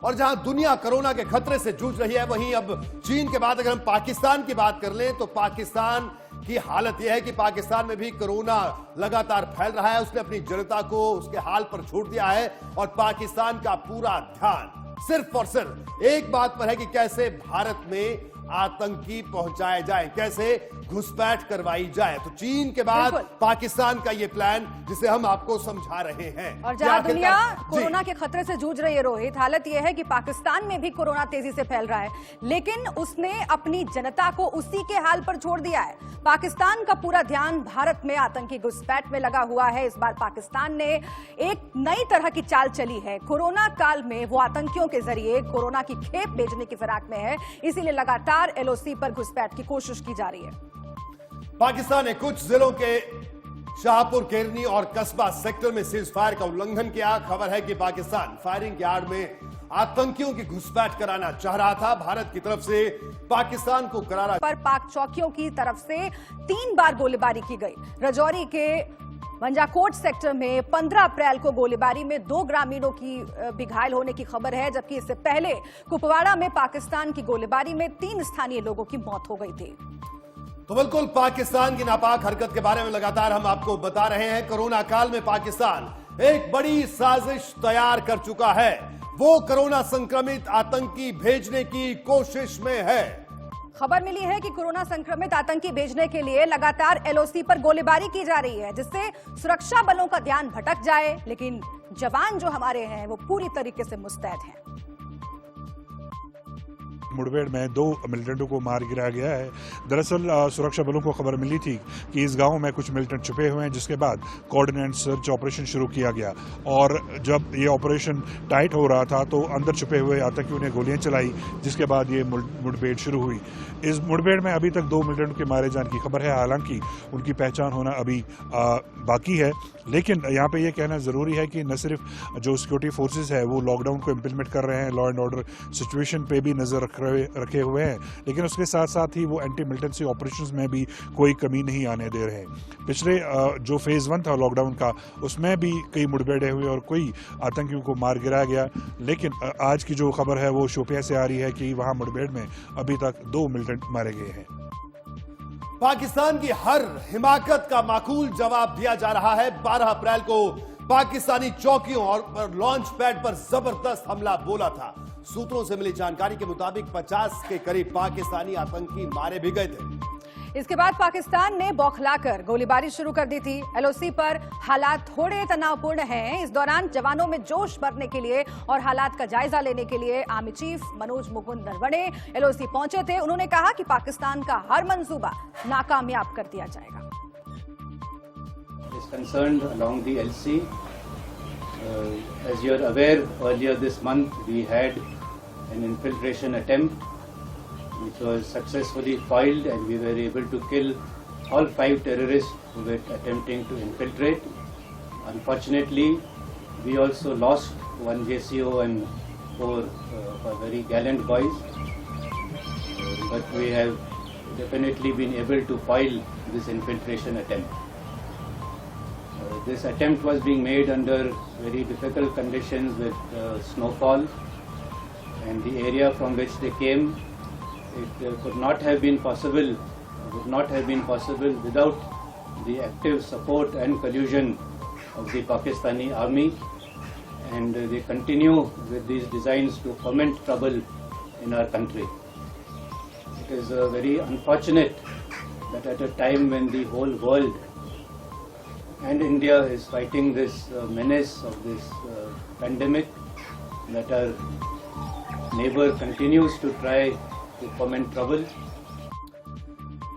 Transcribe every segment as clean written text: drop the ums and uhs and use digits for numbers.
और जहां दुनिया कोरोना के खतरे से जूझ रही है, वहीं अब चीन के बाद अगर हम पाकिस्तान की बात कर लें तो पाकिस्तान की हालत यह है कि पाकिस्तान में भी कोरोना लगातार फैल रहा है। उसने अपनी जनता को उसके हाल पर छोड़ दिया है और पाकिस्तान का पूरा ध्यान सिर्फ और सिर्फ एक बात पर है कि कैसे भारत में आतंकी पहुंचाए जाए, कैसे घुसपैठ करवाई जाए। तो चीन के बाद पाकिस्तान का ये प्लान जिसे हम आपको समझा रहे हैं। और जहां दुनिया कोरोना के खतरे से जूझ रही है रोहित, हालत यह है कि पाकिस्तान में भी कोरोना तेजी से फैल रहा है, लेकिन उसने अपनी जनता को उसी के हाल पर छोड़ दिया है। पाकिस्तान का पूरा ध्यान भारत में आतंकी घुसपैठ में लगा हुआ है। इस बार पाकिस्तान ने एक नई तरह की चाल चली है। कोरोना काल में वो आतंकियों के जरिए कोरोना की खेप भेजने की फिराक में है, इसीलिए लगातार एलओसी पर घुसपैठ की कोशिश की जा रही है। पाकिस्तान ने कुछ जिलों के शाहपुर, केरनी और कस्बा सेक्टर में सीज फायर का उल्लंघन किया। खबर है कि पाकिस्तान फायरिंग की आड़ में आतंकियों की घुसपैठ कराना चाह रहा था। भारत की तरफ से पाकिस्तान को करारा पर पाक चौकियों की तरफ से 3 बार गोलीबारी की गई। रजौरी के मंजाकोट सेक्टर में 15 अप्रैल को गोलीबारी में 2 ग्रामीणों की भी घायल होने की खबर है, जबकि इससे पहले कुपवाड़ा में पाकिस्तान की गोलीबारी में 3 स्थानीय लोगों की मौत हो गई थी। तो बिल्कुल पाकिस्तान की नापाक हरकत के बारे में लगातार हम आपको बता रहे हैं। कोरोना काल में पाकिस्तान एक बड़ी साजिश तैयार कर चुका है। वो कोरोना संक्रमित आतंकी भेजने की कोशिश में है। खबर मिली है कि कोरोना संक्रमित आतंकी भेजने के लिए लगातार एलओसी पर गोलीबारी की जा रही है, जिससे सुरक्षा बलों का ध्यान भटक जाए, लेकिन जवान जो हमारे हैं वो पूरी तरीके से मुस्तैद हैं। मुठभेड़ में 2 मिलिटेंटों को मार गिराया गया है। दरअसल सुरक्षा बलों को खबर मिली थी कि इस गांव में कुछ मिलिटेंट छुपे हुए हैं, जिसके बाद कोऑर्डिनेट सर्च ऑपरेशन शुरू किया गया और जब ये ऑपरेशन टाइट हो रहा था तो अंदर छुपे हुए आतंकियों ने गोलियां चलाई, जिसके बाद ये मुठभेड़ शुरू हुई। इस मुठभेड़ में अभी तक 2 मिलिटेंटों के मारे जाने की खबर है। हालांकि उनकी पहचान होना अभी बाकी है, लेकिन यहाँ पे ये कहना ज़रूरी है कि न सिर्फ जो सिक्योरिटी फोर्सेस है वो लॉकडाउन को इम्प्लीमेंट कर रहे हैं, लॉ एंड ऑर्डर सिचुएशन पे भी नज़र रखे हुए हैं, लेकिन उसके साथ साथ ही वो एंटी मिलिटेंसी ऑपरेशंस में भी कोई कमी नहीं आने दे रहे हैं। पिछले जो फेज़ 1 था लॉकडाउन का, उसमें भी कई मुठभेड़ें हुई और कोई आतंकियों को मार गिराया गया, लेकिन आज की जो खबर है वो शोपियां से आ रही है कि वहाँ मुठभेड़ में अभी तक 2 मिलिटेंट मारे गए हैं। पाकिस्तान की हर हिमाकत का माकूल जवाब दिया जा रहा है। 12 अप्रैल को पाकिस्तानी चौकियों और लॉन्च पैड पर जबरदस्त हमला बोला था। सूत्रों से मिली जानकारी के मुताबिक 50 के करीब पाकिस्तानी आतंकी मारे भी गए थे। इसके बाद पाकिस्तान ने बौखलाकर गोलीबारी शुरू कर दी थी। एलओसी पर हालात थोड़े तनावपूर्ण हैं। इस दौरान जवानों में जोश भरने के लिए और हालात का जायजा लेने के लिए army chief Manoj Mukund Naravane LOC पहुंचे थे। उन्होंने कहा कि पाकिस्तान का हर मंसूबा नाकामयाब कर दिया जाएगा। Is concerned along the LC. As you are aware, earlier this month we had an infiltration attempt which was successfully foiled, and we were able to kill all 5 terrorists who were attempting to infiltrate. Unfortunately, we also lost 1 JCO and 4 very gallant boys, but we have definitely been able to foil this infiltration attempt. This attempt was being made under very difficult conditions with snowfall, and the area from which they came, it would not have been possible without the active support and collusion of the Pakistani army, and they continue with these designs to foment trouble in our country. It is very unfortunate that at a time when the whole world and India is fighting this menace of this pandemic, that our neighbor continues to try to foment trouble.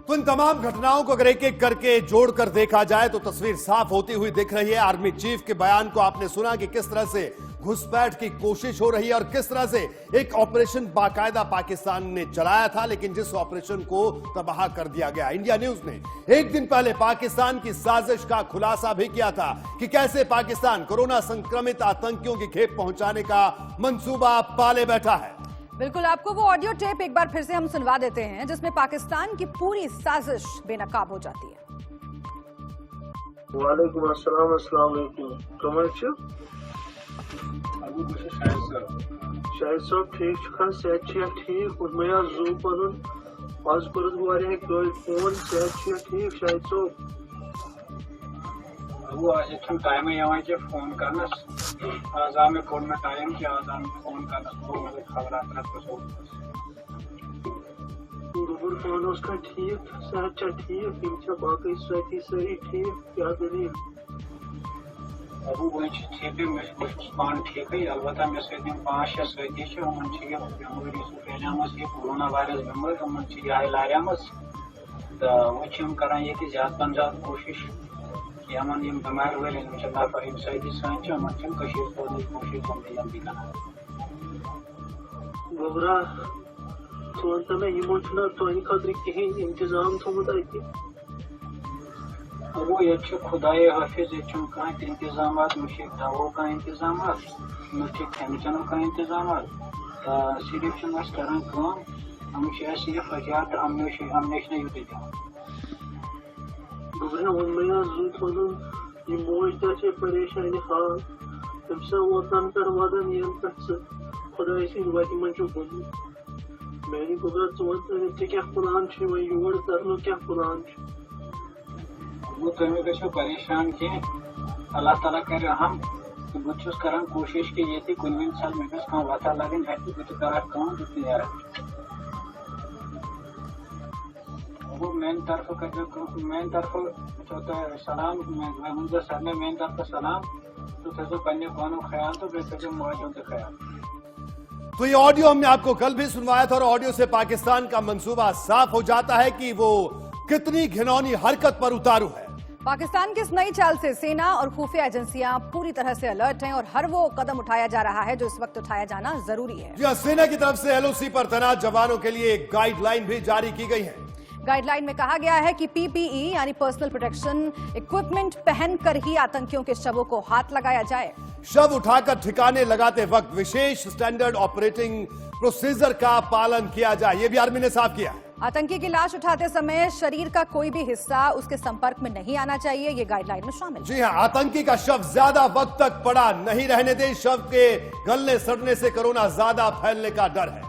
तो इन तमाम घटनाओं को अगर एक एक करके जोड़कर देखा जाए तो तस्वीर साफ होती हुई दिख रही है। आर्मी चीफ के बयान को आपने सुना कि किस तरह से घुसपैठ की कोशिश हो रही है और किस तरह से एक ऑपरेशन बाकायदा पाकिस्तान ने चलाया था, लेकिन जिस ऑपरेशन को तबाह कर दिया गया। इंडिया न्यूज ने एक दिन पहले पाकिस्तान की साजिश का खुलासा भी किया था कि कैसे पाकिस्तान कोरोना संक्रमित आतंकियों की खेप पहुंचाने का मंसूबा पाले बैठा है। बिल्कुल, आपको वो ऑडियो टेप एक बार फिर से हम सुनवा देते हैं जिसमें पाकिस्तान की पूरी साजिश बेनकाब हो जाती है। वालेकुम अस्सलाम, अस्सलाम वालेकुम। अबू बशर शाहिद साहब ठीक छुखा सेहत ठीक उन्मया जू पनुन आज कर फोन सेहत ठीक शाहिद साहब अबू आज टाइम फोन करनस आज आम कोन में टाइम कि आज आम फोन करनस खबर रूबुर पान का ठीक सेहत ठीक इन बाकी साथी सारी ठीक क्या दलील अबू वो ठीक है पान ठीक है अलबत्ता मे सदी 5-6 सदी बेमारी फैलामस ये कोरोना वायरस बेमारी यह लारियामस तो वो करान ये ज्यादा पन ज्यादा कोशिश कि हमन यम बेमार वाले नफर यम सदी सान कोशिश जल्दी करान गोबरा तो तना यमो तो खतर कहें इंतजाम थोमुत अति वो ये खुदाए हाफिज ये कह इंतजाम न दवो का इंतजाम न खान चन का इंतजाम सिर्फ करान हम सिर्फ एहतियात अमनेशन यूत गुबरा वो मैं जूत वन ये मोज ते परेशानी हाल तम वोतन कर वदन ये खुदा सिंह वत मन बुन मैंने गुबरा चोन क्या प्लान योर कर क्या प्लान वो तुम गो परेशान कह अल्लाह ताला कर हम तो बहुत करान कोशिश कि ये कुन साल मे कह वथा लगन बह कर वो मेन तरफ सलाम मुझे सर ने मेन तरफ सलाम तो थो पे पानो ख्याल तो बेहतर माजों का ख्याल। तो ये ऑडियो हमने आपको कल भी सुनवाया था और ऑडियो से पाकिस्तान का मंसूबा साफ हो जाता है कि वो कितनी घिनौनी हरकत पर उतारू है। पाकिस्तान की इस नई चाल से सेना और खुफिया एजेंसियां पूरी तरह से अलर्ट हैं और हर वो कदम उठाया जा रहा है जो इस वक्त उठाया जाना जरूरी है। जी सेना की तरफ से एलओसी पर तैनात जवानों के लिए एक गाइडलाइन भी जारी की गई है। गाइडलाइन में कहा गया है कि पीपीई यानी पर्सनल प्रोटेक्शन इक्विपमेंट पहनकर ही आतंकियों के शवों को हाथ लगाया जाए। शव उठाकर ठिकाने लगाते वक्त विशेष स्टैंडर्ड ऑपरेटिंग प्रोसीजर का पालन किया जाए, ये भी आर्मी ने साफ किया। आतंकी की लाश उठाते समय शरीर का कोई भी हिस्सा उसके संपर्क में नहीं आना चाहिए, ये गाइडलाइन में शामिल है। जी हां, आतंकी का शव ज्यादा वक्त तक पड़ा नहीं रहने दे, शव के गलने सड़ने से कोरोना ज्यादा फैलने का डर है।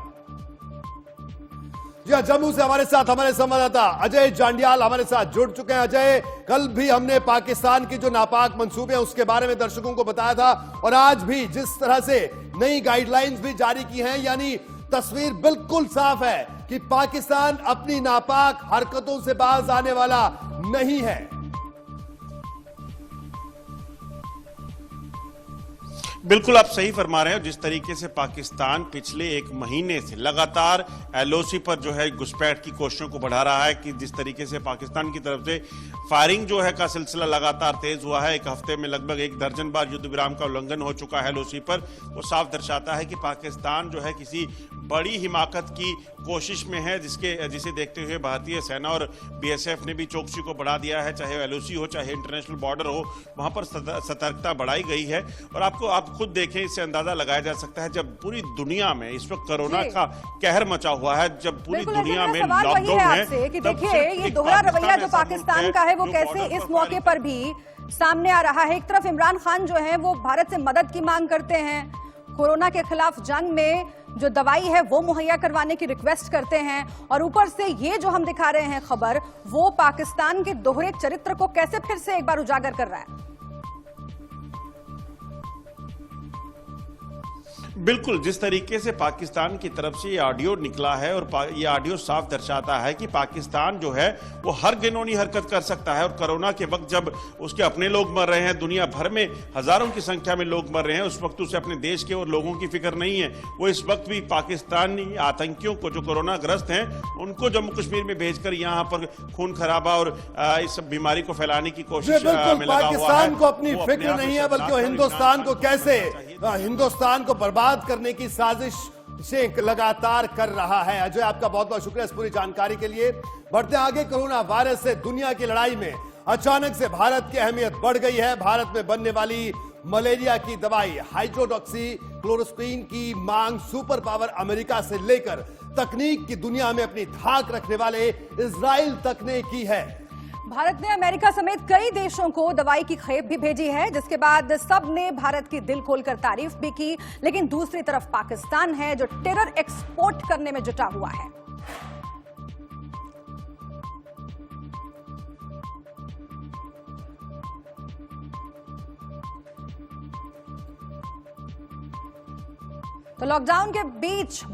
जी हां, जम्मू से हमारे साथ हमारे संवाददाता अजय जांडियाल हमारे साथ जुड़ चुके हैं। अजय, कल भी हमने पाकिस्तान की जो नापाक मंसूबे हैं उसके बारे में दर्शकों को बताया था और आज भी जिस तरह से नई गाइडलाइंस भी जारी की हैं, यानी तस्वीर बिल्कुल साफ है कि पाकिस्तान अपनी नापाक हरकतों से बाज आने वाला नहीं है। बिल्कुल आप सही फरमा रहे हो। जिस तरीके से पाकिस्तान पिछले एक महीने से लगातार एलओसी पर जो है घुसपैठ की कोशिशों को बढ़ा रहा है, कि जिस तरीके से पाकिस्तान की तरफ से फायरिंग जो है का सिलसिला लगातार तेज हुआ है, एक हफ्ते में लगभग 1 दर्जन बार युद्ध विराम का उल्लंघन हो चुका है एलओसी पर, वो साफ दर्शाता है कि पाकिस्तान जो है किसी बड़ी हिमाकत की कोशिश में है, जिसे देखते हुए भारतीय सेना और बीएसएफ ने भी चौकसी को बढ़ा दिया है। चाहे एलओसी हो चाहे इंटरनेशनल बॉर्डर हो, वहां पर सतर्कता बढ़ाई गई है। और आप खुद देखें, इससे अंदाजा लगाया जा सकता है जब पूरी दुनिया में इस वक्त कोरोना का कहर मचा हुआ है, जब पूरी दुनिया में लॉकडाउन है कि देखिए ये दोहरा रवैया जो पाकिस्तान का है वो कैसे इस मौके पर भी सामने आ रहा है। एक तरफ इमरान खान जो है वो भारत से मदद की मांग करते हैं, कोरोना के खिलाफ जंग में जो दवाई है वो मुहैया करवाने की रिक्वेस्ट करते हैं, और ऊपर से ये जो हम दिखा रहे हैं खबर, वो पाकिस्तान के दोहरे चरित्र को कैसे फिर से एक बार उजागर कर रहा है। बिल्कुल, जिस तरीके से पाकिस्तान की तरफ से ये ऑडियो निकला है और ये ऑडियो साफ दर्शाता है कि पाकिस्तान जो है वो हर घिनौनी हरकत कर सकता है। और कोरोना के वक्त जब उसके अपने लोग मर रहे हैं, दुनिया भर में हजारों की संख्या में लोग मर रहे हैं, उस वक्त उसे अपने देश के और लोगों की फिक्र नहीं है। वो इस वक्त भी पाकिस्तानी आतंकियों को जो कोरोना ग्रस्त हैं उनको जम्मू कश्मीर में भेजकर यहाँ पर खून खराबा और इस बीमारी को फैलाने की कोशिश में लगा हुआ है। पाकिस्तान को अपनी फिक्र नहीं है, बल्कि हिंदुस्तान को कैसे हिंदुस्तान को बर्बाद करने की साजिश से लगातार कर रहा है। अजय, आपका बहुत बहुत शुक्रिया इस पूरी जानकारी के लिए। बढ़ते आगे, कोरोना वायरस से दुनिया की लड़ाई में अचानक से भारत की अहमियत बढ़ गई है। भारत में बनने वाली मलेरिया की दवाई हाइड्रोक्सी क्लोरोक्विन की मांग सुपर पावर अमेरिका से लेकर तकनीक की दुनिया में अपनी धाक रखने वाले इजराइल तक ने की है। भारत ने अमेरिका समेत कई देशों को दवाई की खेप भी भेजी है, जिसके बाद सब ने भारत की दिल खोलकर तारीफ भी की। लेकिन दूसरी तरफ पाकिस्तान है जो टेरर एक्सपोर्ट करने में जुटा हुआ है। तो लॉकडाउन के बीच